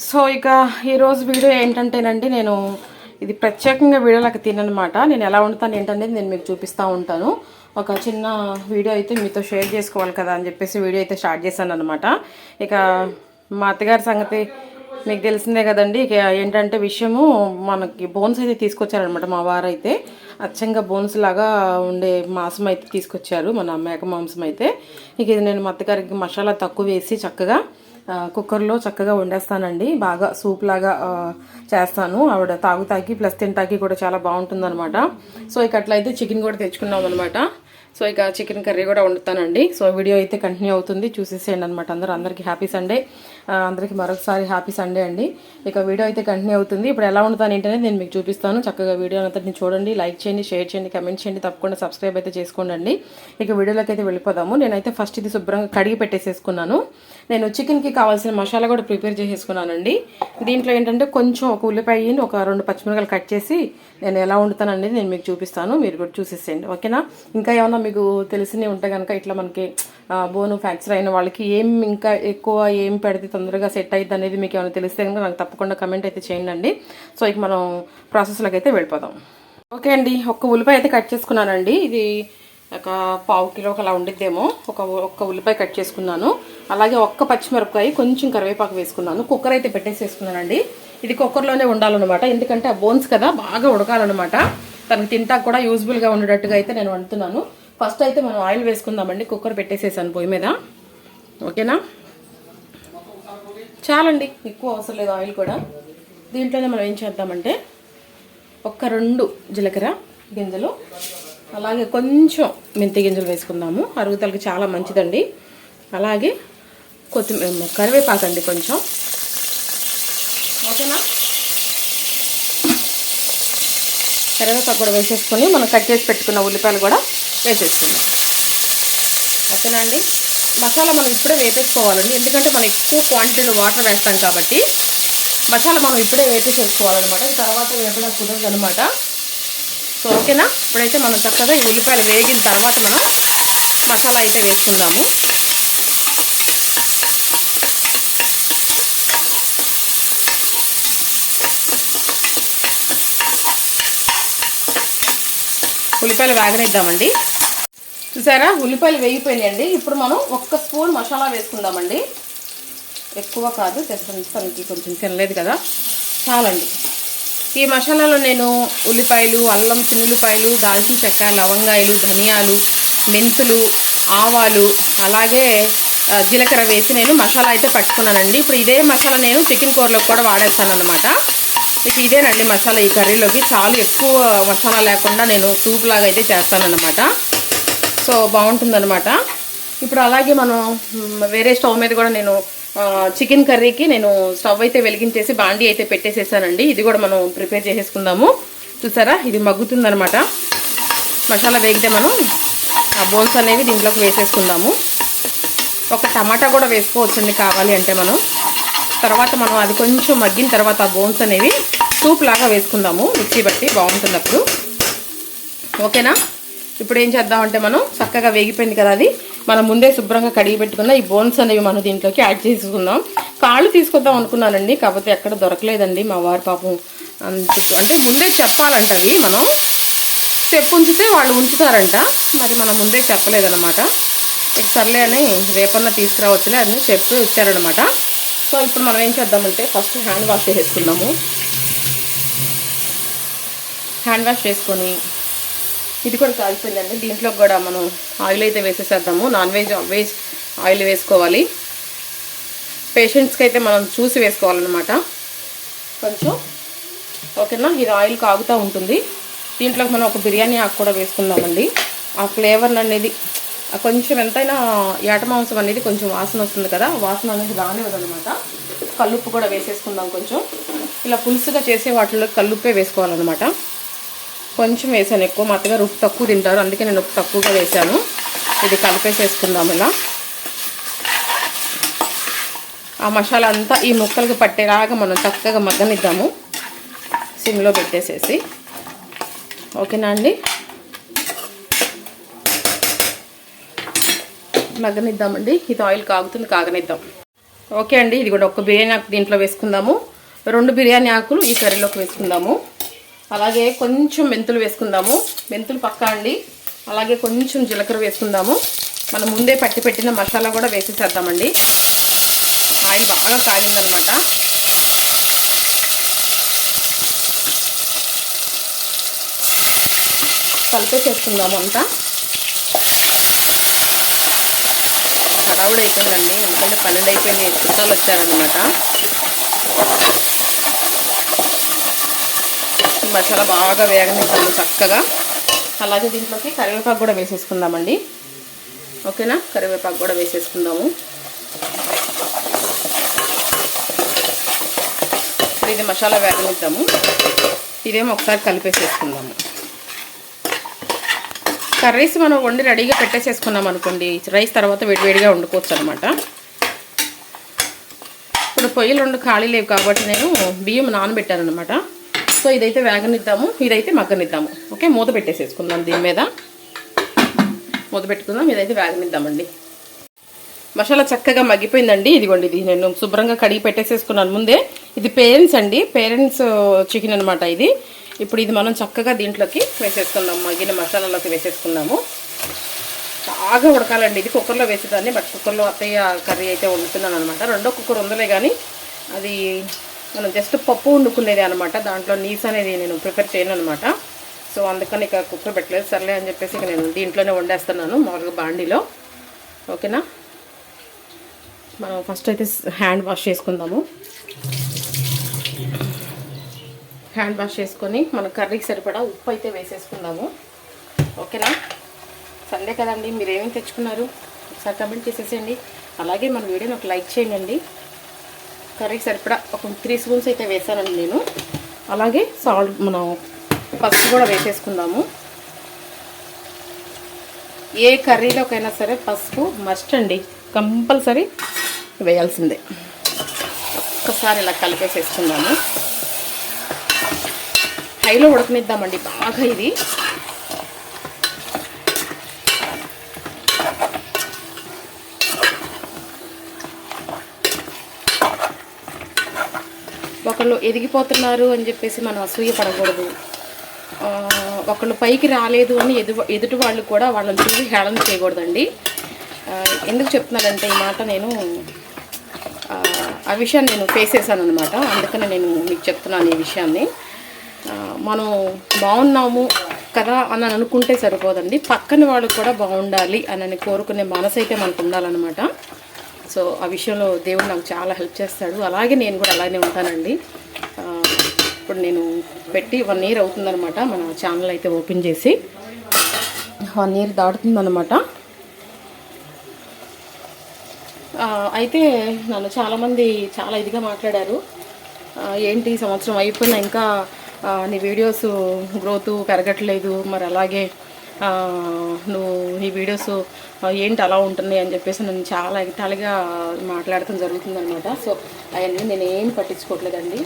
So ఇక ఈరోజు video ఏంటంటేనండి, నేను ఇది ప్రత్యేకంగా వీడియోలకు తిననమాట. నేను ఎలా వండుతాను ఏంటనేది నేను మీకు చూపిస్తూ ఉంటాను. ఒక చిన్న వీడియో అయితే మీతో షేర్ చేసుకోవాలి కదా అని చెప్పేసి వీడియో అయితే స్టార్ట్ చేశాను అనమాట. ఇక మా అత్తగారి సంగతి మీకు తెలిసిందే కదండి. ఇక ఏంటంటే విషయము, మనకి బోన్స్ అయితే తీసుకొచ్చారనమాట. మా వారు అయితే అచ్చంగా బోన్స్ లాగా ఉండే మాంసం అయితే తీసుకొచ్చారు, మన మేక మాంసం అయితే. ఇక ఇది నేను మా అత్తగారికి మసాలా తక్కువ వేసి చక్కగా కుక్కర్లో చక్కగా వండేస్తానండి. బాగా సూప్ లాగా చేస్తాను. ఆవిడ తాగుతాకి ప్లస్ తింటాకి కూడా చాలా బాగుంటుందన్నమాట. సో ఇక అట్లయితే చికెన్ కూడా తెచ్చుకున్నాం అనమాట. సో ఇక చికెన్ కర్రీ కూడా వండుతానండి. సో వీడియో అయితే కంటిన్యూ అవుతుంది, చూసేసేయండి అనమాట. అందరికీ హ్యాపీ సండే, అందరికీ మరొకసారి హ్యాపీ సండే అండి. ఇక వీడియో అయితే కంటిన్యూ అవుతుంది. ఇప్పుడు ఎలా వండుతాను ఏంటనేది నేను మీకు చూపిస్తాను. చక్కగా వీడియో అంతటిని చూడండి, లైక్ చేయండి, షేర్ చేయండి, కమెంట్ చేయండి, తప్పకుండా సబ్స్క్రైబ్ అయితే చేసుకోండి. ఇక వీడియోలోకి అయితే వెళ్ళిపోదాము. నేనైతే ఫస్ట్ ఇది శుభ్రంగా కడిగి పెట్టేసేసుకున్నాను. నేను చికెన్కి కావాల్సిన మసాలా కూడా ప్రిపేర్ చేసేసుకున్నానండి. దీంట్లో ఏంటంటే కొంచెం ఒక ఉల్లిపాయ, ఒక 2 పచ్చిమిరపకాయలు కట్ చేసి నేను ఎలా వండుతాను అనేది నేను మీకు చూపిస్తాను. మీరు కూడా చూసేసేయండి, ఓకేనా? ఇంకా ఏమన్నా మీకు తెలిసినవి ఉంటే కనుక, ఇట్లా మనకి బోను ఫ్రాక్చర్ అయిన వాళ్ళకి ఇంకా ఎక్కువ ఏం పెడితే తొందరగా సెట్ అయ్యిద్ది అనేది మీకు ఏమైనా తెలిస్తే కనుక నాకు తప్పకుండా కమెంట్ అయితే చేయండి. సో ఇక మనం ప్రాసెస్లోకి అయితే వెళ్ళిపోదాం. ఓకే అండి, ఒక్క ఉల్లిపాయ అయితే కట్ చేసుకున్నానండి. ఇది ఒక 1/2 కిలోకి అలా ఉండిద్దేమో. ఒక్క ఉల్లిపాయ కట్ చేసుకున్నాను. అలాగే ఒక్క పచ్చిమిరపకాయ, కొంచెం కరివేపాకు వేసుకున్నాను. కుక్కర్ అయితే పెట్టేసేసుకున్నానండి. ఇది కుక్కర్లోనే ఉండాలన్నమాట, ఎందుకంటే ఆ బోన్స్ కదా బాగా ఉడకాలన్నమాట. తనకు తింటా కూడా యూజ్ఫుల్గా ఉండేటట్టుగా అయితే నేను వండుతున్నాను. ఫస్ట్ అయితే మనం ఆయిల్ వేసుకుందామండి. కుక్కర్ పెట్టేసేసాను పొయ్యి మీద, ఓకేనా? చాలండి, ఎక్కువ అవసరం లేదు ఆయిల్ కూడా. దీంట్లోనే మనం ఏం చేద్దామంటే, ఒక్క 2 జీలకర్ర గింజలు, అలాగే కొంచెం మెంతి గింజలు వేసుకుందాము. అరుగుదలకి చాలా మంచిదండి. అలాగే కొత్తిమీర, కరివేపాకండి కొంచెం, ఓకేనా? కరివేపాకు కూడా వేసేసుకొని మనం కట్ చేసి పెట్టుకున్న ఉల్లిపాయలు కూడా వేసేసుకుందాం, ఓకేనా అండి? మసాలా మనం ఇప్పుడే వేపేసుకోవాలండి, ఎందుకంటే మనం ఎక్కువ క్వాంటిటీలో వాటర్ వేస్తాం కాబట్టి మసాలా మనం ఇప్పుడే వేపేసేసుకోవాలన్నమాట. తర్వాత వేపడం కుదరదు అనమాట. సో ఓకేనా? ఇప్పుడైతే మనం చక్కగా ఈ ఉల్లిపాయలు వేగిన తర్వాత మనం మసాలా అయితే వేసుకుందాము. ఉల్లిపాయలు వేగనిద్దామండి. చూసారా, ఉల్లిపాయలు వేగిపోయినాయండి. ఇప్పుడు మనం 1 స్పూన్ మసాలా వేసుకుందామండి. ఎక్కువ కాదు, తనకి కొంచెం తినలేదు కదా, చాలండి. ఈ మసాలాలో నేను ఉల్లిపాయలు, అల్లం, చిన్నుల్లిపాయలు, దాల్చిన చెక్క, లవంగాయలు, ధనియాలు, మెంతులు, ఆవాలు, అలాగే జీలకర్ర వేసి నేను మసాలా అయితే పట్టుకున్నానండి. ఇప్పుడు ఇదే మసాలా నేను చికెన్ కూరలోకి కూడా వాడేస్తాను అనమాట. ఇక ఇదేనండి మసాలా ఈ కర్రీలోకి. చాలా ఎక్కువ మసాలా లేకుండా నేను సూప్ లాగా అయితే చేస్తానన్నమాట. సో బాగుంటుందన్నమాట. ఇప్పుడు అలాగే మనం వేరే స్టవ్ మీద కూడా నేను చికెన్ కర్రీకి నేను స్టవ్ అయితే వెలిగించేసి బాండీ అయితే పెట్టేసేసానండి. ఇది కూడా మనం ప్రిపేర్ చేసేసుకుందాము. చూసారా, ఇది మగ్గుతుందనమాట. మసాలా వేగితే మనం ఆ బోన్స్ అనేవి దీంట్లోకి వేసేసుకుందాము. ఒక టమాటా కూడా వేసుకోవచ్చండి కావాలి అంటే మనం. తర్వాత మనం అది కొంచెం మగ్గిన తర్వాత ఆ బోన్స్ అనేవి సూప్ లాగా వేసుకుందాము, మిక్సీ బట్టి బాగుంటుంది అప్పుడు, ఓకేనా? ఇప్పుడు ఏం చేద్దామంటే, మనం చక్కగా వేగిపోయింది కదా, అది మనం ముందే శుభ్రంగా కడిగి పెట్టుకున్న ఈ బోన్స్ అనేవి మనం దీంట్లోకి యాడ్ చేసుకుందాం. కాళ్ళు తీసుకొద్దాం అనుకున్నానండి, కాకపోతే ఎక్కడ దొరకలేదండి. మా వారి పాపం అంటే ముందే చెప్పాలంట, అవి మనం ఉంచితే వాళ్ళు ఉంచుతారంట. మరి మనం ముందే చెప్పలేదన్నమాట. సర్లే అని రేపన్నా తీసుకురావచ్చులే అని చెప్పి వచ్చారనమాట. సో ఇప్పుడు మనం ఏం చేద్దామంటే, ఫస్ట్ హ్యాండ్ వాష్ చేసుకుందాము. హ్యాండ్ వాష్ చేసుకొని, ఇది కూడా కాలిపోయిందండి. దీంట్లో కూడా మనం ఆయిల్ అయితే వేసేసేద్దాము. నాన్ వెజ్ ఆయిల్ వేసుకోవాలి. పేషెంట్స్కి అయితే మనం చూసి వేసుకోవాలన్నమాట కొంచెం, ఓకేనా? ఇది ఆయిల్ కాగుతూ ఉంటుంది. దీంట్లోకి మనం ఒక బిర్యానీ ఆకు కూడా వేసుకుందామండి. ఆ ఫ్లేవర్ అనేది కొంచెం ఎంతైనా ఏట మాంసం అనేది కొంచెం వాసన వస్తుంది కదా, వాసన అనేది రానివ్వదనమాట. కల్లుప్పు కూడా వేసేసుకుందాం కొంచెం. ఇలా పులుసుగా చేసే వాటిలో కల్లుప్పే వేసుకోవాలన్నమాట. కొంచెం వేసాను, ఎక్కువ మత్తగా ఉప్పు తక్కువ తింటారు, అందుకే నేను ఉప్పు తక్కువగా వేసాను. ఇది కలిపేసేసుకుందాం. ఇలా ఆ మసాలా అంతా ఈ ముక్కలకి పట్టేలాగా మనం చక్కగా మగ్గనిద్దాము, సిమ్లో పెట్టేసేసి, ఓకేనా అండి? మగ్గనిద్దామండి. ఇది ఆయిల్ కాగుతుంది, కాగనిద్దాం. ఓకే అండి, ఇది కూడా ఒక బిర్యానీ ఆకు దీంట్లో వేసుకుందాము. 2 బిర్యానీ ఆకులు ఈ కర్రీలోకి వేసుకుందాము. అలాగే కొంచెం మెంతులు వేసుకుందాము. మెంతులు పక్కా అండి. అలాగే కొంచెం జీలకర్ర వేసుకుందాము. మనం ముందే పట్టి పెట్టిన మసాలా కూడా వేసేసేద్దామండి. ఆయిల్ బాగా కాగిందనమాట. కలిపేసేసుకుందాము అంతా. హడావుడి అయిపోయిందండి, ఎందుకంటే 12 అయిపోయింది, చుట్టాలు వచ్చారనమాట. మసాలా బాగా వేగనిస్తాము చక్కగా. అలాగే దీంట్లోకి కరివేపాకు కూడా వేసేసుకుందామండి. ఓకేనా, కరివేపాకు కూడా వేసేసుకుందాము. ఇది మసాలా వేగనిద్దాము. ఇదేమో ఒకసారి కలిపేసేసుకుందాము. కర్రీస్ మనం వండి రెడీగా పెట్టేసేసుకున్నాం అనుకోండి, రైస్ తర్వాత వేడివేడిగా వండుకోవచ్చు అనమాట. ఇప్పుడు పొయ్యిలు 2 ఖాళీ లేవు కాబట్టి నేను బియ్యం నానబెట్టాను అనమాట. సో ఇదైతే వేగనిద్దాము, ఇదైతే మగ్గనిద్దాము. ఓకే, మూత పెట్టేసేసుకుందాం. దీని మీద మూత పెట్టుకుందాం. ఇదైతే వేగనిద్దామండి. మసాలా చక్కగా మగ్గిపోయిందండి. ఇదిగోండి, ఇది నేను శుభ్రంగా కడిగి పెట్టేసేసుకున్నాను ముందే. ఇది పేరెంట్స్ అండి, పేరెంట్స్ చికెన్ అనమాట ఇది. ఇప్పుడు ఇది మనం చక్కగా దీంట్లోకి వేసేసుకుందాం. మగ్గిన మసాలాలోకి వేసేసుకుందాము. బాగా ఉడకాలండి. ఇది కుక్కర్లో వేసేదాన్ని, బట్ కుక్కర్లో అత్తయ్య కర్రీ అయితే వండుతున్నాను అనమాట. 2వ కుక్కర్ ఉందలే కానీ అది మనం జస్ట్ పప్పు వండుకునేది అనమాట. దాంట్లో నీస్ అనేది నేను ప్రిపేర్ చేయను అనమాట. సో అందుకని ఇక కుక్కర్ పెట్టలేదు. సర్లే అని చెప్పేసి ఇక నేను దీంట్లోనే వండేస్తున్నాను మామూలుగా బాండీలో. ఓకేనా, మనం ఫస్ట్ అయితే హ్యాండ్ వాష్ చేసుకుందాము. హ్యాండ్ వాష్ చేసుకొని మన కర్రీకి సరిపడా ఉప్పు అయితే వేసేసుకుందాము. ఓకేనా, సండే కదండి, మీరు ఏమేమి తెచ్చుకున్నారు ఒకసారి కమెంట్ చేసేసేయండి. అలాగే మన వీడియోని ఒక లైక్ చేయండి. కర్రీకి సరిపడా ఒక 3 స్పూన్స్ అయితే వేసానండి నేను. అలాగే సాల్ట్, మనం పసుపు కూడా వేసేసుకుందాము. ఏ కర్రీలోకైనా సరే పసుపు మస్ట్ అండి, కంపల్సరీ వేయాల్సిందే. ఒక్కసారి ఇలా కలిపేసేసుకుందాము. హైలో ఉడకనిద్దామండి బాగా. ఇది ఒకళ్ళు ఎదిగిపోతున్నారు అని చెప్పేసి మనం అసూయ పడకూడదు. ఒకళ్ళు పైకి రాలేదు అని ఎదుటి వాళ్ళు కూడా వాళ్ళని చూసి హేళన చేయకూడదండి. ఎందుకు చెప్తున్నానంటే ఈ మాట, నేను ఆ విషయాన్ని నేను ఫేస్ చేశాను అనమాట. అందుకని నేను మీకు చెప్తున్నాను ఈ విషయాన్ని. మనం బాగున్నాము కదా అని అనుకుంటే సరిపోదండి, పక్కన వాళ్ళు కూడా బాగుండాలి అని కోరుకునే మనసు అయితే మనకు ఉండాలన్నమాట. సో ఆ విషయంలో దేవుడు నాకు చాలా హెల్ప్ చేస్తాడు. అలాగే నేను కూడా అలాగే ఉంటానండి. ఇప్పుడు నేను పెట్టి 1 ఇయర్ అవుతుందన్నమాట. మన ఛానల్ అయితే ఓపెన్ చేసి 1 ఇయర్ దాటుతుందన్నమాట. అయితే నన్ను చాలామంది చాలా ఇదిగా మాట్లాడారు. ఏంటి సంవత్సరం అయిపోయినా ఇంకా నీ వీడియోస్ గ్రోత్ పెరగట్లేదు, మరి అలాగే నువ్వు ఈ వీడియోస్ ఏంటి అలా ఉంటున్నాయి అని చెప్పేసి నన్ను చాలా ఎగతాళిగా మాట్లాడటం జరుగుతుందనమాట. సో అవన్నీ నేను ఏం పట్టించుకోవట్లేదండి.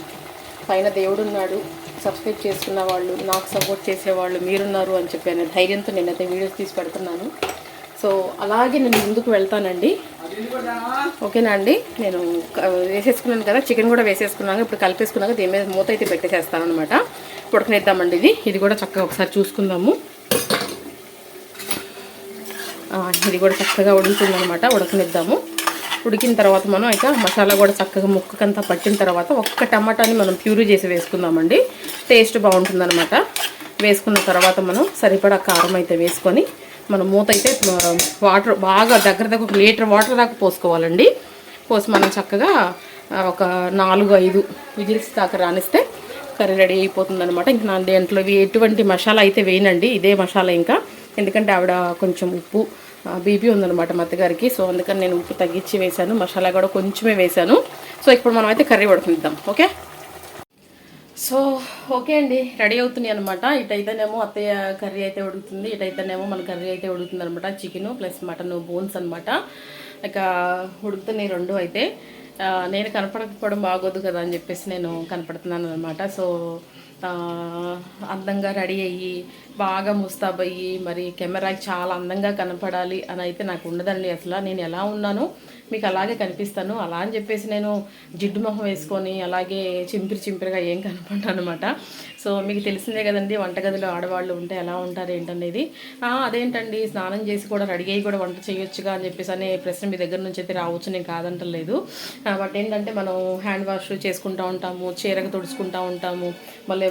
పైన దేవుడు ఉన్నాడు, సబ్స్క్రైబ్ చేసుకున్న వాళ్ళు, నాకు సపోర్ట్ చేసేవాళ్ళు మీరున్నారు అని చెప్పి అనే ధైర్యంతో నేనైతే వీడియోస్ తీసి పెడుతున్నాను. సో అలాగే నేను ముందుకు వెళ్తానండి. ఓకేనా అండి, నేను వేసేసుకున్నాను కదా, చికెన్ కూడా వేసేసుకున్నాను. ఇప్పుడు కలిపేసుకున్నాక దీని మీద మూత అయితే పెట్టేసేస్తాను అనమాట. ఉడకనిద్దామండి. ఇది కూడా చక్కగా ఒకసారి చూసుకుందాము. ఇది కూడా చక్కగా ఉడుకుతుందనమాట. ఉడకనిద్దాము. ఉడికిన తర్వాత మనం అయితే మసాలా కూడా చక్కగా ముక్కకంతా పట్టిన తర్వాత ఒక్క టమాటాని మనం ప్యూరీ చేసి వేసుకుందామండి. టేస్ట్ బాగుంటుందన్నమాట. వేసుకున్న తర్వాత మనం సరిపడా కారం అయితే వేసుకొని మనం మూత అయితే వాటర్ బాగా దగ్గర 1 లీటర్ వాటర్ దాకా పోసుకోవాలండి. పోసి మనం చక్కగా ఒక 4-5 విజిల్స్ దాకా రానిస్తే కర్రీ రెడీ అయిపోతుంది అనమాట. ఇంక నా దేంట్లో ఎటువంటి మసాలా అయితే వేయనండి, ఇదే మసాలా ఇంకా. ఎందుకంటే ఆవిడ కొంచెం ఉప్పు బీపీ ఉందన్నమాట మా అత్తగారికి. సో అందుకని నేను ఉప్పు తగ్గించి వేశాను, మసాలా కూడా కొంచెమే వేశాను. సో ఇప్పుడు మనం అయితే కర్రీ ఉడకనిద్దాం. ఓకే, సో ఓకే అండి, రెడీ అవుతున్నాయి అనమాట. ఇటైతేనేమో అత్తయ్య కర్రీ అయితే ఉడుకుతుంది, ఇటైతేనేమో మన కర్రీ అయితే ఉడుకుతుంది అనమాట. చికెను ప్లస్ మటన్ బోన్స్ అనమాట. ఇక ఉడుకుతున్నాయి 2 అయితే. నేను కనపడకపోవడం బాగోదు కదా అని చెప్పేసి నేను కనపడుతున్నాను అనమాట. సో అందంగా రెడీ అయ్యి బాగా ముస్తాబయ్యి మరి కెమెరాకి చాలా అందంగా కనపడాలి అని అయితే నాకు ఉండదండి. అసలు నేను ఎలా ఉన్నానో మీకు అలాగే కనిపిస్తాను. అలా అని చెప్పేసి నేను జిడ్డు మొహం వేసుకొని అలాగే చింపిరిగా ఏం కనపడ్డాను అనమాట. సో మీకు తెలిసిందే కదండి, వంటగదిలో ఆడవాళ్ళు ఉంటే ఎలా ఉంటారు ఏంటనేది. అదేంటండి స్నానం చేసి కూడా రెడీ అయ్యి కూడా వంట చేయొచ్చుగా అని చెప్పేసి అనే ప్రశ్న మీ దగ్గర నుంచి అయితే రావచ్చు, నేను కాదంటలేదు. బట్ ఏంటంటే మనం హ్యాండ్ వాష్ చేసుకుంటూ ఉంటాము, చీరగా తుడుచుకుంటూ ఉంటాము. మళ్ళీ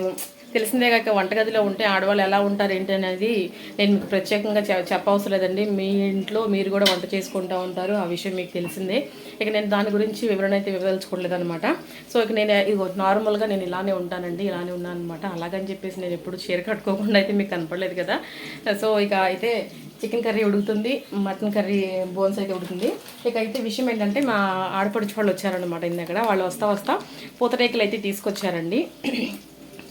తెలిసిందే కాక వంటగదిలో ఉంటే ఆడవాళ్ళు ఎలా ఉంటారు ఏంటి అనేది నేను మీకు ప్రత్యేకంగా చెప్పవసరం లేదండి. మీ ఇంట్లో మీరు కూడా వంట చేసుకుంటూ ఉంటారు, ఆ విషయం మీకు తెలిసిందే. ఇక నేను దాని గురించి వివరణ అయితే వివరించుకోలేదు అనమాట. సో ఇక నేను ఇది నార్మల్గా నేను ఇలానే ఉంటానండి, ఇలానే ఉన్నాను అనమాట. అలాగని చెప్పేసి నేను ఎప్పుడు చీర కట్టుకోకుండా అయితే మీకు కనపడలేదు కదా. సో ఇక అయితే చికెన్ కర్రీ ఉడుకుతుంది, మటన్ కర్రీ బోన్స్ అయితే ఉడుకుతుంది. ఇక అయితే విషయం ఏంటంటే మా ఆడపడుచు వాళ్ళు వచ్చారనమాట. ఇందాక వాళ్ళు వస్తా పూతరేకులు అయితే తీసుకొచ్చారండి.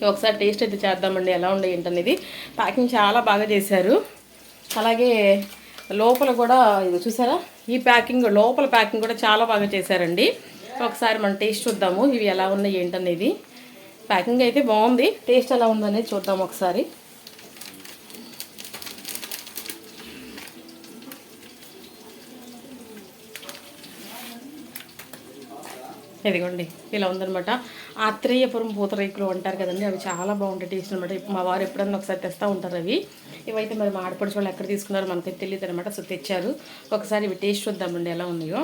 ఒకసారి టేస్ట్ అయితే చేద్దామండి ఎలా ఉండే ఏంటనేది. ప్యాకింగ్ చాలా బాగా చేశారు. అలాగే లోపల కూడా ఇది చూసారా, ఈ ప్యాకింగ్ లోపల ప్యాకింగ్ కూడా చాలా బాగా చేశారండి. ఒకసారి మనం టేస్ట్ చూద్దాము ఇవి ఎలా ఉన్నాయి ఏంటనేది. ప్యాకింగ్ అయితే బాగుంది, టేస్ట్ ఎలా ఉందనేది చూద్దాం ఒకసారి. ఇదిగోండి ఇలా ఉందనమాట. ఆత్రేయపురం పూతరేకులు అంటారు కదండి, అవి చాలా బాగుంటాయి టేస్ట్ అనమాట. మా వారు ఎప్పుడన్నా ఒకసారి తెస్తూ ఉంటారు అవి. ఇవైతే మరి మా ఆడపడిచి వాళ్ళు ఎక్కడ తీసుకున్నారో మనకైతే తెలియదు అనమాట. సో తెచ్చారు, ఒకసారి ఇవి టేస్ట్ చూద్దామండి ఎలా ఉన్నాయో.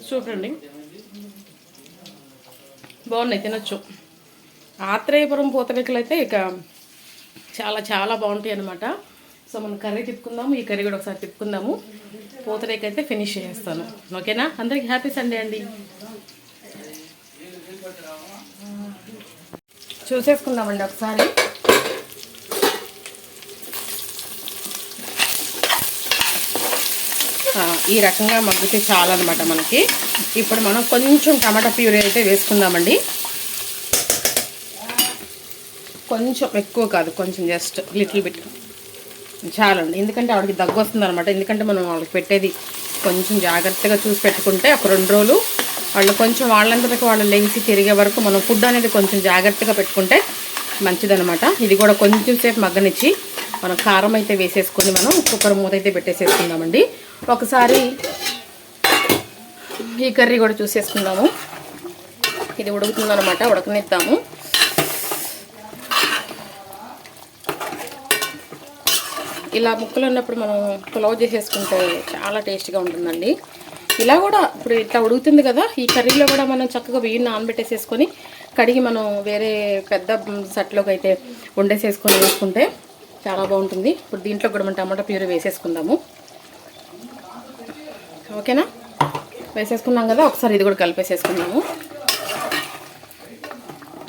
సూపర్ అండి, బాగున్నాయి, తినొచ్చు. ఆత్రేయపురం పూతరేకులు అయితే ఇక చాలా చాలా బాగుంటాయి అనమాట. సో మనం కర్రీ తిప్పుకుందాము, ఈ కర్రీ కూడా ఒకసారి తిప్పుకుందాము. పూతరేకు అయితే ఫినిష్ చేస్తాను. ఓకేనా, అందరికీ హ్యాపీ సండే అండి. చూసేసుకుందామండి ఒకసారి. ఈ రకంగా మగ్గితే చాలన్నమాట మనకి. ఇప్పుడు మనం కొంచెం టమాటా ప్యూరీ అయితే వేసుకుందామండి. కొంచెం ఎక్కువ కాదు, కొంచెం జస్ట్ లిటిల్ బిట్ చాలండి. ఎందుకంటే ఆవిడకి దగ్గు వస్తుంది అనమాట. ఎందుకంటే మనం వాళ్ళకి పెట్టేది కొంచెం జాగ్రత్తగా చూసి పెట్టుకుంటే ఒక 2 రోజులు వాళ్ళు కొంచెం వాళ్ళంతటికి వాళ్ళు లెగిసి తిరిగే వరకు మనం ఫుడ్ అనేది కొంచెం జాగ్రత్తగా పెట్టుకుంటే మంచిదనమాట. ఇది కూడా కొంచెం సేపు మగ్గనిచ్చి మనం కారం అయితే వేసేసుకొని మనం కుక్కర్ మూత అయితే పెట్టేసేసుకుందామండి. ఒకసారి ఈ కర్రీ కూడా చూసేసుకుందాము. ఇది ఉడుకుతుందనమాట, ఉడకనిద్దాము. ఇలా ముక్కలు ఉన్నప్పుడు మనం పులావ్ చేసేసుకుంటే చాలా టేస్ట్గా ఉంటుందండి. ఇలా కూడా ఇప్పుడు ఇట్లా ఉడుకుతుంది కదా, ఈ కర్రీలో కూడా మనం చక్కగా బియ్యం నానబెట్టేసేసుకొని కడిగి మనం వేరే పెద్ద సెట్లోకి అయితే వండేసేసుకొని వేసుకుంటే చాలా బాగుంటుంది. ఇప్పుడు దీంట్లో కూడా మనం టమాటా ప్యూరీ వేసేసుకుందాము. ఓకేనా, వేసేసుకున్నాం కదా. ఒకసారి ఇది కూడా కలిపేసేసుకుందాము.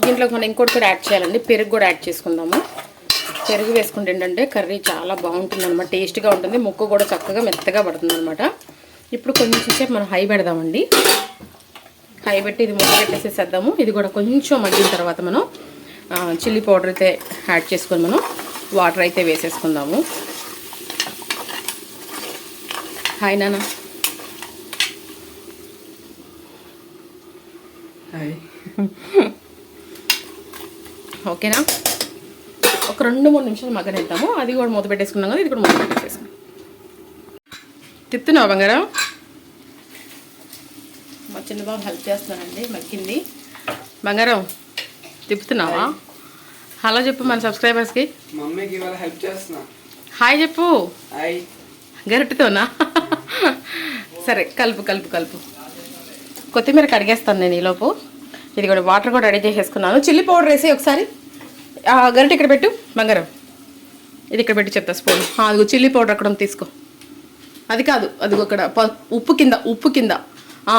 దీంట్లో మనం ఇంకోటి కూడా యాడ్ చేయాలండి, పెరుగు కూడా యాడ్ చేసుకుందాము. పెరుగు వేసుకుంటే ఏంటంటే కర్రీ చాలా బాగుంటుంది అనమాట, టేస్ట్గా ఉంటుంది. ముక్క కూడా చక్కగా మెత్తగా పడుతుంది అనమాట. ఇప్పుడు కొంచెం సేపు మనం హై పెడదామండి. హై పెట్టి ఇది ముక్క పెట్టేసేసేద్దాము. ఇది కూడా కొంచెం మగ్గిన తర్వాత మనం చిల్లీ పౌడర్ అయితే యాడ్ చేసుకొని మనం వాటర్ అయితే వేసేసుకుందాము. హాయ్ నాన్న. ఓకేనా, ఒక 2-3 నిమిషాలు మగ్గనిద్దాము. అది కూడా మూత పెట్టేసుకున్నాం కదా, ఇది కూడా మూత పెట్టేసుకున్నాం. తిప్పుతున్నావా బంగారం? మా చిన్న బాబు హెల్ప్ చేస్తున్నానండి, మగ్గింది. బంగారం తిప్పుతున్నావా? హలో చెప్పు మన సబ్స్క్రైబర్స్కి. మమ్మీకి ఇవాళ హెల్ప్ చేస్తున్నా. హాయ్ చెప్పు. హాయ్. గరిటెతోనా? సరే కలుపు కలుపు కలుపు. కొత్తిమీర కడిగేస్తాను నేను ఈలోపు. ఇది కూడా వాటర్ కూడా రెడీ చేసేసుకున్నాను. చిల్లీ పౌడర్ వేసి ఒకసారి గరిటె ఇక్కడ పెట్టు బంగారం. ఇది ఇక్కడ పెట్టి చెప్తా స్పూన్. అదిగో చిల్లీ పౌడర్ అక్కడ తీసుకో. అది కాదు, అదిగో అక్కడ ఉప్పు కింద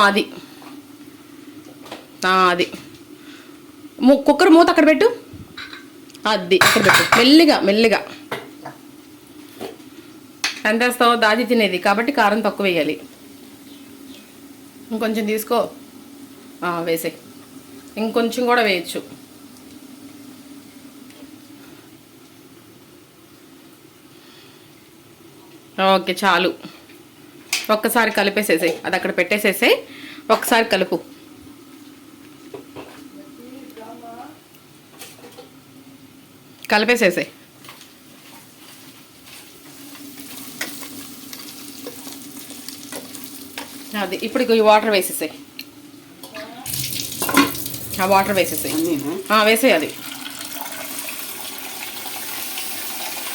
అది అది కుక్కర్ మూత అక్కడ పెట్టు. అది అక్కడ పెట్టు, మెల్లిగా. ఎంత వేస్తావో దాది తినేది కాబట్టి కారం తక్కువ వేయాలి. ఇంకొంచెం తీసుకో, వేసే. ఇంకొంచెం కూడా వేయచ్చు. ఓకే చాలు. ఒక్కసారి కలిపేసేసాయి, అది అక్కడ పెట్టేసేసాయి, ఒక్కసారి కలుపు. కలిపేసేసాయి. అది ఇప్పుడు ఈ వాటర్ వేసేసాయి, ఆ వాటర్ వేసేసాయి, వేసేయి, అది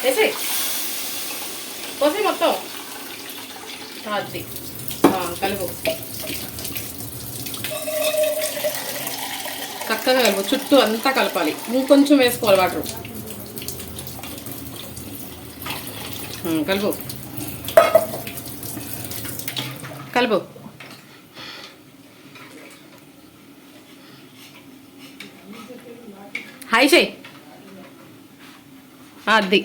వేసేయి, పోసేయి మొత్తం. అది కలుపు, చక్కగా కలుపు, చుట్టూ అంతా కలపాలి. ఇంకొంచెం వేసుకోవాలి వాటర్. కలుపు కలుపు. హాయ్ చేయి. అది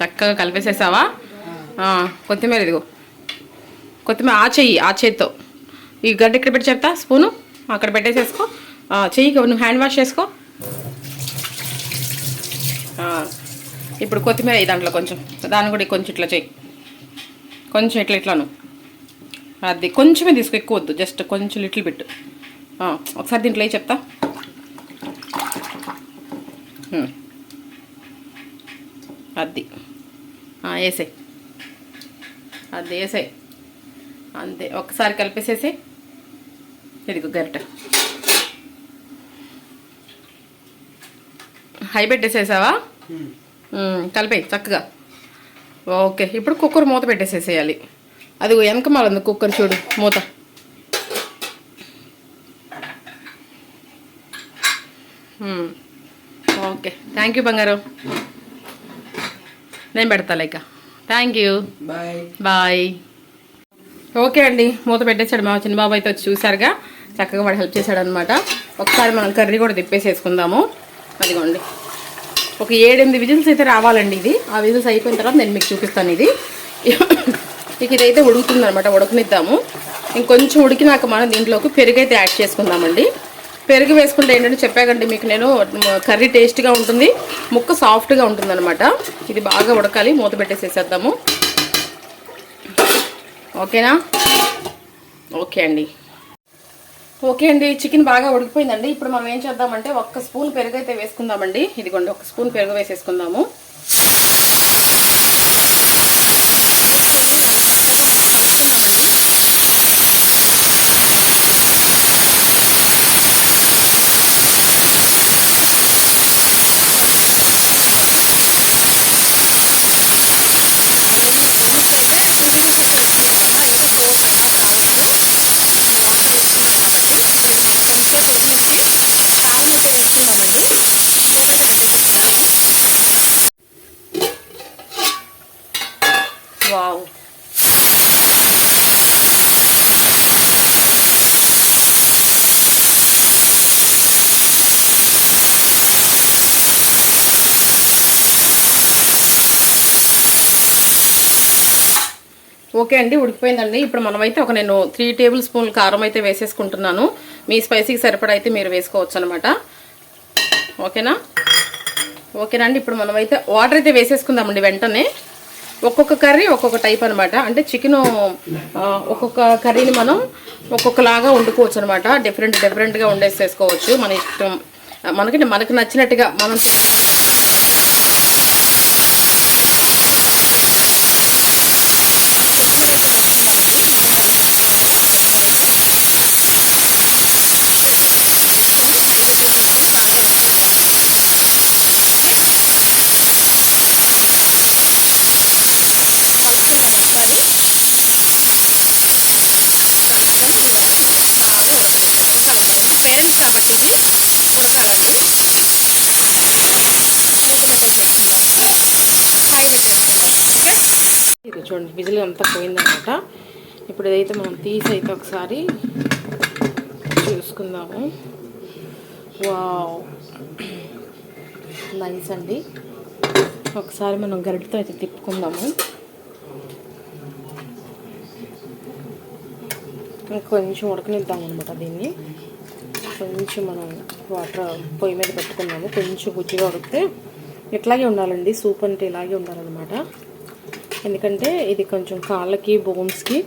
చక్కగా కలిపేసేసావా? కొత్తిమీర ఇదిగో, కొత్తిమీర ఆ చేతితో ఈ గడ్డ ఇక్కడ పెట్టి చెప్తా, స్పూను అక్కడ పెట్టేసేసుకో. చెయ్యి నువ్వు హ్యాండ్ వాష్ చేసుకో. ఇప్పుడు కొత్తిమీర దాంట్లో కొంచెం, దాన్ని కూడా కొంచెం ఇట్లా చెయ్యి, కొంచెం ఇట్లాను. అది కొంచెమే తీసుకో, ఎక్కువ వద్దు, జస్ట్ కొంచెం లిటిల్ బిట్. ఒకసారి దీంట్లో చెప్తా. అది వేసాయి, అది వేసాయి, అంతే. ఒకసారి కలిపేసేసి ఇదిగో గరిట హై పెట్టేసేసావా? కలిపేయి చక్కగా. ఓకే, ఇప్పుడు కుక్కర్ మూత పెట్టేసేసేయాలి. అది వెనక మాలంది కుక్కర్, చూడు మూత. ఓకే, థ్యాంక్ యూ బంగారం, నేను పెడతా లేక. Thank you, bye bye. Okay అండి, మూత పెట్టేశాడు మా చిన్న బాబు అయితే వచ్చి చూసారుగా, చక్కగా వాడు హెల్ప్ చేశాడు అనమాట. ఒకసారి మనం కర్రీ కూడా తిప్పేసేసుకుందాము. అదిగోండి, ఒక 7-8 విజిల్స్ అయితే రావాలండి ఇది. ఆ విజిల్స్ అయిపోయిన తర్వాత నేను మీకు చూపిస్తాను. ఇది ఇక ఇదైతే ఉడుకుతుంది అనమాట, ఉడకనిద్దాము. ఇంకొంచెం ఉడికినాక మనం దీంట్లోకి పెరుగు అయితే యాడ్ చేసుకుందామండి. పెరుగు వేసుకుంటే ఏంటంటే చెప్పాకండి మీకు నేను, కర్రీ టేస్ట్గా ఉంటుంది, ముక్క సాఫ్ట్గా ఉంటుంది అనమాట. ఇది బాగా ఉడకాలి, మూత పెట్టేసేసేద్దాము. ఓకేనా? ఓకే అండి, ఓకే అండి. చికెన్ బాగా ఉడికిపోయిందండి. ఇప్పుడు మనం ఏం చేద్దామంటే 1 స్పూన్ పెరుగు అయితే వేసుకుందామండి. ఇదిగోండి, 1 స్పూన్ పెరుగు వేసేసుకుందాము. వావ్, ఓకే అండి, ఉడికిపోయిందండి. ఇప్పుడు మనమైతే నేను 3 టేబుల్ స్పూన్లు కారం అయితే వేసేసుకుంటున్నాను. మీ స్పైసీకి సరిపడా అయితే మీరు వేసుకోవచ్చు అనమాట. ఓకేనా? ఓకేనా అండి. ఇప్పుడు మనమైతే వాటర్ అయితే వేసేసుకుందామండి వెంటనే. ఒక్కొక్క కర్రీ ఒక్కొక్క టైప్ అనమాట. అంటే చికెను ఒక్కొక్క కర్రీని మనం ఒక్కొక్కలాగా వండుకోవచ్చు అనమాట. డిఫరెంట్గా వండేసేసుకోవచ్చు, మన ఇష్టం. మనకు నచ్చినట్టుగా మనం పేరెంట్స్ కాబట్టి ఇది ఉడకాలండి. మూత పెట్టేసేసుకుందాం, హై పెట్టేసుకుందాం. ఓకే, ఇది చూడండి విజిల్ అంతా పోయిందనమాట. ఇప్పుడు ఇదైతే మనం తీసి అయితే ఒకసారి చూసుకుందాము. వావ్, నైస్ అండి. ఒకసారి మనం గరిటతో అయితే తిప్పుకుందాము. కొంచెం ఉడకనిద్దాం అనమాట దీన్ని. కొంచెం మనం వాటర్ పొయ్యి మీద పెట్టుకున్నాము. కొంచెం గుజ్జుగా ఉడికితే ఇట్లాగే ఉండాలండి. సూప్ అంటే ఇలాగే ఉండాలన్నమాట. ఎందుకంటే ఇది కొంచెం కాళ్ళకి బోన్స్కి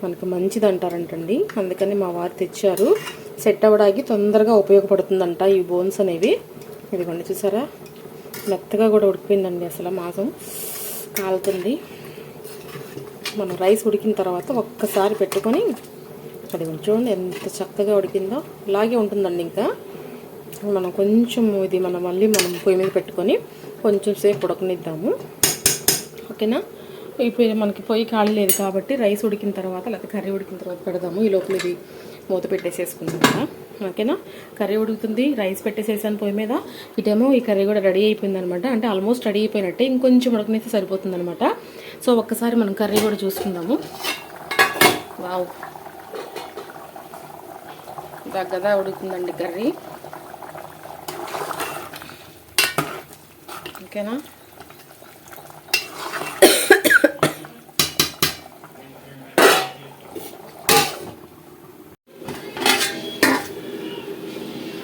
మనకు మంచిది అంటారంటండి. అందుకని మా వారు తెచ్చారు. సెట్ అవ్వడానికి తొందరగా ఉపయోగపడుతుందంట ఈ బోన్స్ అనేవి. ఇదిగోండి చూసారా, మెత్తగా కూడా ఉడికిపోయిందండి. అసలు మాంసం కాలుతుంది. మనం రైస్ ఉడికిన తర్వాత ఒక్కసారి పెట్టుకొని అది చూడండి ఎంత చక్కగా ఉడికిందో. ఇలాగే ఉంటుందండి. ఇంకా మనం కొంచెం ఇది మళ్ళీ మనం పొయ్యి మీద పెట్టుకొని కొంచెం సేపు ఉడకనిద్దాము. ఓకేనా. ఇప్పుడు మనకి పొయ్యి ఖాళీ లేదు కాబట్టి రైస్ ఉడికిన తర్వాత లేకపోతే కర్రీ ఉడికిన తర్వాత పెడదాము. ఈ లోపల ఇది మూత పెట్టేసేసుకుందాం కదా. ఓకేనా. కర్రీ ఉడుకుతుంది, రైస్ పెట్టేసేసాను పొయ్యి మీద. ఇటేమో ఈ కర్రీ కూడా రెడీ అయిపోయింది అనమాట. అంటే ఆల్మోస్ట్ రెడీ అయిపోయినట్టే, ఇంకొంచెం ఉడకనైతే సరిపోతుంది అనమాట. సో ఒక్కసారి మనం కర్రీ కూడా చూసుకుందాము. వావ్, దగ్గరగా ఉడుకుతుందండి కర్రీ. ఓకేనా.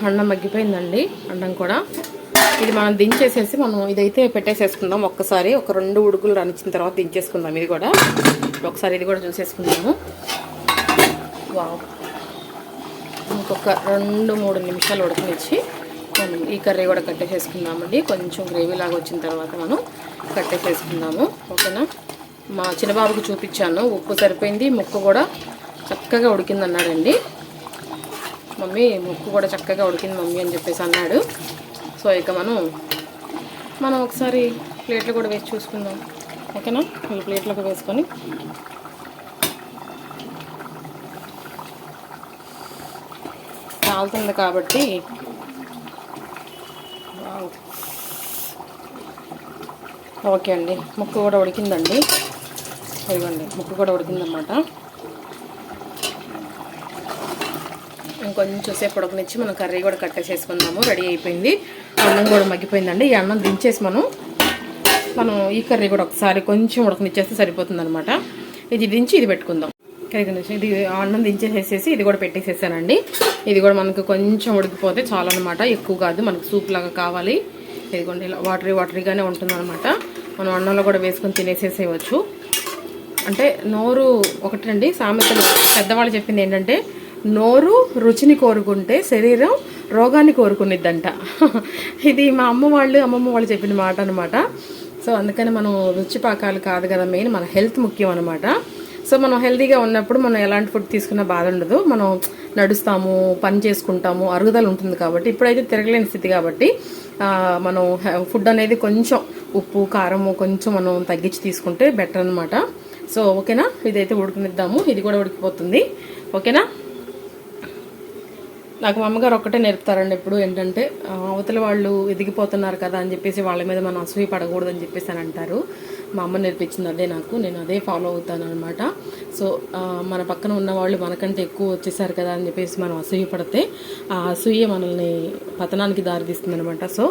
అన్నం మగ్గిపోయిందండి. అన్నం కూడా ఇది మనం దించేసేసి మనం ఇదైతే పెట్టేసేసుకుందాం. ఒక్కసారి ఒక 2 ఉడుకులు రానిచ్చిన తర్వాత దించేసుకుందాం. ఇది కూడా ఒకసారి ఇది కూడా చూసేసుకుందాము. వావ్, ఇంకొక 2-3 నిమిషాలు ఉడకనిచ్చి మనం ఈ కర్రీ కూడా కట్టేసేసుకుందామండి. కొంచెం గ్రేవీ లాగా వచ్చిన తర్వాత మనం కట్టేసేసుకుందాము. ఓకేనా. మా చిన్నబాబుకి చూపించాను, ఉప్పు సరిపోయింది, ముక్క కూడా చక్కగా ఉడికింది అన్నాడండి. మమ్మీ ముక్కు కూడా చక్కగా ఉడికింది మమ్మీ అని చెప్పేసి అన్నాడు. సో ఇక మనం ఒకసారి ప్లేట్లో కూడా వేసి చూసుకుందాం. ఓకేనా. ప్లేట్లోకి వేసుకొని కాలుతుంది కాబట్టి ఓకే అండి. ముక్క కూడా ఉడికిందండి. ఇవ్వండి, ముక్క కూడా ఉడికిందన్నమాట. ఇంకొంచెం సేపు ఉడకనిచ్చి మనం కర్రీ కూడా కట్టేసేసుకుందాము. రెడీ అయిపోయింది. అన్నం కూడా మగ్గిపోయిందండి. ఈ అన్నం దించేసి మనం ఈ కర్రీ కూడా ఒకసారి కొంచెం ఉడకనిచ్చేస్తే సరిపోతుంది అనమాట. ఇది దించి ఇది పెట్టుకుందాం. ఇది అన్నం దించేసేసి ఇది కూడా పెట్టేసేసానండి. ఇది కూడా మనకు కొంచెం ఉడికిపోతే చాలా అనమాట, ఎక్కువ కాదు. మనకు సూప్ లాగా కావాలి. ఇదిగోండి ఇలా వాటరీగానే ఉంటుంది అనమాట. మనం అన్నంలో కూడా వేసుకొని తినేసేసేయచ్చు. అంటే నోరు ఒకటండి, సామెతలు పెద్దవాళ్ళు చెప్పింది ఏంటంటే, నోరు రుచిని కోరుకుంటే శరీరం రోగాన్ని కోరుకునిద్దంట. ఇది మా అమ్మమ్మ వాళ్ళు చెప్పిన మాట అనమాట. సో అందుకని మనం రుచి పాకాలు కాదు కదా మెయిన్, మన హెల్త్ ముఖ్యం అనమాట. సో మనం హెల్తీగా ఉన్నప్పుడు మనం ఎలాంటి ఫుడ్ తీసుకున్నా బాధ ఉండదు. మనం నడుస్తాము, పని చేసుకుంటాము, అరుగుదల ఉంటుంది కాబట్టి. ఇప్పుడైతే తిరగలేని స్థితి కాబట్టి మనం ఫుడ్ అనేది కొంచెం ఉప్పు కారము కొంచెం మనం తగ్గించి తీసుకుంటే బెటర్ అనమాట. సో ఓకేనా. ఇదైతే ఉడకనిద్దాము. ఇది కూడా ఉడికిపోతుంది. ఓకేనా. నాకు మా అమ్మగారు ఒక్కటే నేర్పుతారండి ఎప్పుడు, ఏంటంటే అవతల వాళ్ళు ఎదిగిపోతున్నారు కదా అని చెప్పేసి వాళ్ళ మీద మనం అసూయ పడకూడదు అని చెప్పేసి అని అంటారు. మా అమ్మ నేర్పించింది అదే నాకు, నేను అదే ఫాలో అవుతాను అనమాట. సో మన పక్కన ఉన్న వాళ్ళు మనకంటే ఎక్కువ వచ్చేసారు కదా అని చెప్పేసి మనం అసూయ పడితే ఆ అసూయ మనల్ని పతనానికి దారితీస్తుంది అనమాట. సో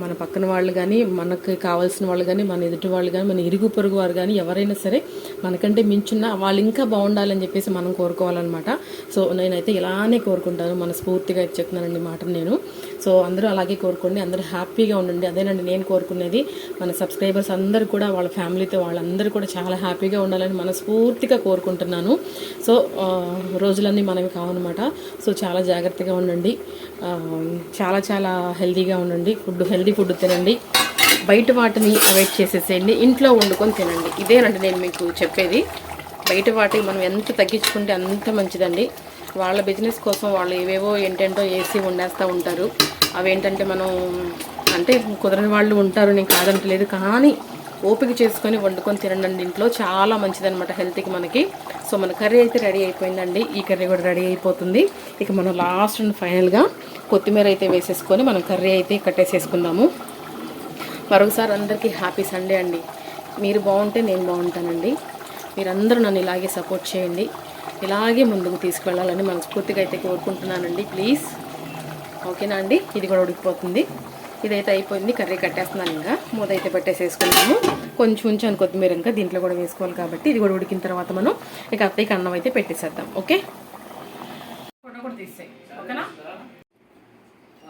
మన పక్కన వాళ్ళు కానీ, మనకు కావాల్సిన వాళ్ళు కానీ, మన ఎదుటి వాళ్ళు కానీ, మన ఇరుగు పొరుగు వారు కానీ ఎవరైనా సరే మనకంటే మించున్న వాళ్ళు ఇంకా బాగుండాలని చెప్పేసి మనం కోరుకోవాలన్నమాట. సో నేనైతే ఇలానే కోరుకుంటాను, మనస్ఫూర్తిగా చెప్తున్నానండి మాటను నేను. సో అందరూ అలాగే కోరుకోండి, అందరూ హ్యాపీగా ఉండండి. అదేనండి నేను కోరుకునేది. మన సబ్స్క్రైబర్స్ అందరూ కూడా వాళ్ళ ఫ్యామిలీతో వాళ్ళందరూ కూడా చాలా హ్యాపీగా ఉండాలని మనస్ఫూర్తిగా కోరుకుంటున్నాను. సో రోజులన్నీ మనవి కావన్నమాట. సో చాలా జాగ్రత్తగా ఉండండి, చాలా హెల్తీగా ఉండండి. హెల్తీ ఫుడ్ తినండి, బయట వాటిని అవాయిడ్ చేసేసేయండి, ఇంట్లో వండుకొని తినండి. ఇదేనండి నేను మీకు చెప్పేది. బయట వాటికి మనం ఎంత తగ్గించుకుంటే అంత మంచిదండి. వాళ్ళ బిజినెస్ కోసం వాళ్ళు ఏవేవో ఏంటంటో వేసి వండేస్తూ ఉంటారు. అవేంటంటే మనం అంటే కుదరని వాళ్ళు ఉంటారు, నేను కాదంటలేదు, కానీ ఓపిక చేసుకొని వండుకొని తినండి. ఇంట్లో చాలా మంచిదన్నమాట హెల్త్కి మనకి. సో మన కర్రీ అయితే రెడీ అయిపోయిందండి. ఈ కర్రీ కూడా రెడీ అయిపోతుంది. ఇక మనం లాస్ట్ అండ్ ఫైనల్గా కొత్తిమీర అయితే వేసేసుకొని మనం కర్రీ అయితే కట్టేసేసుకుందాము. మరొకసారి అందరికీ హ్యాపీ సండే అండి. మీరు బాగుంటే నేను బాగుంటానండి. మీరందరూ నన్ను ఇలాగే సపోర్ట్ చేయండి, ఇలాగే ముందుకు తీసుకెళ్ళాలని మనస్ఫూర్తిగా అయితే కోరుకుంటున్నానండి. ప్లీజ్. ఓకేనా అండి. ఇది కూడా ఉడికిపోతుంది. ఇదైతే అయిపోయింది. కర్రీ కట్టేస్తున్నాను. ఇంకా మూత అయితే పెట్టేసేసుకున్నాము. కొంచెం ఉంచాను కొత్తిమీర, ఇంకా దీంట్లో కూడా వేసుకోవాలి కాబట్టి. ఇది కూడా ఉడికిన తర్వాత మనం ఇక అత్తయ్యకి అన్నం అయితే పెట్టేసేద్దాం. ఓకే, ఫోటో కూడా తీసేయి. ఓకేనా.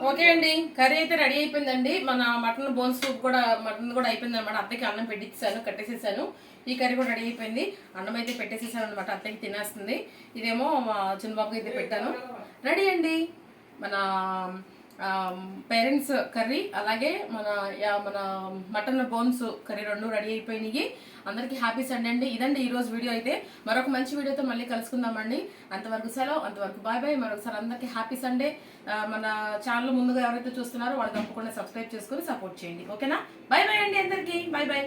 ఓకే అండి, కర్రీ అయితే రెడీ అయిపోయిందండి. మన మటన్ బోన్ సూప్ కూడా మటన్ కూడా అయిపోయింది అనమాట. అత్తకి అన్నం పెట్టించాను, కట్టేసేసాను. ఈ కర్రీ కూడా రెడీ అయిపోయింది. అన్నం అయితే పెట్టేసేసాను అనమాట. అత్తకి తినేస్తుంది. ఇదేమో మా చిన్నబాబుకి అయితే పెట్టాను. రెడీ అండి మన పేరెంట్స్ కర్రీ, అలాగే మన మటన్ బోన్స్ కర్రీ రెండు రెడీ అయిపోయినాయి. అందరికీ హ్యాపీ సండే అండి. ఇదండి ఈ రోజు వీడియో అయితే. మరొక మంచి వీడియోతో మళ్ళీ కలుసుకుందామండి. అంతవరకు సెలవు, అంతవరకు బాయ్ బాయ్. మరొకసారి అందరికీ హ్యాపీ సండే. మన ఛానల్ ముందుగా ఎవరైతే చూస్తున్నారో వాళ్ళు తప్పకుండా సబ్స్క్రైబ్ చేసుకుని సపోర్ట్ చేయండి. ఓకేనా? బాయ్ బాయ్ అండి అందరికీ. Bye bye.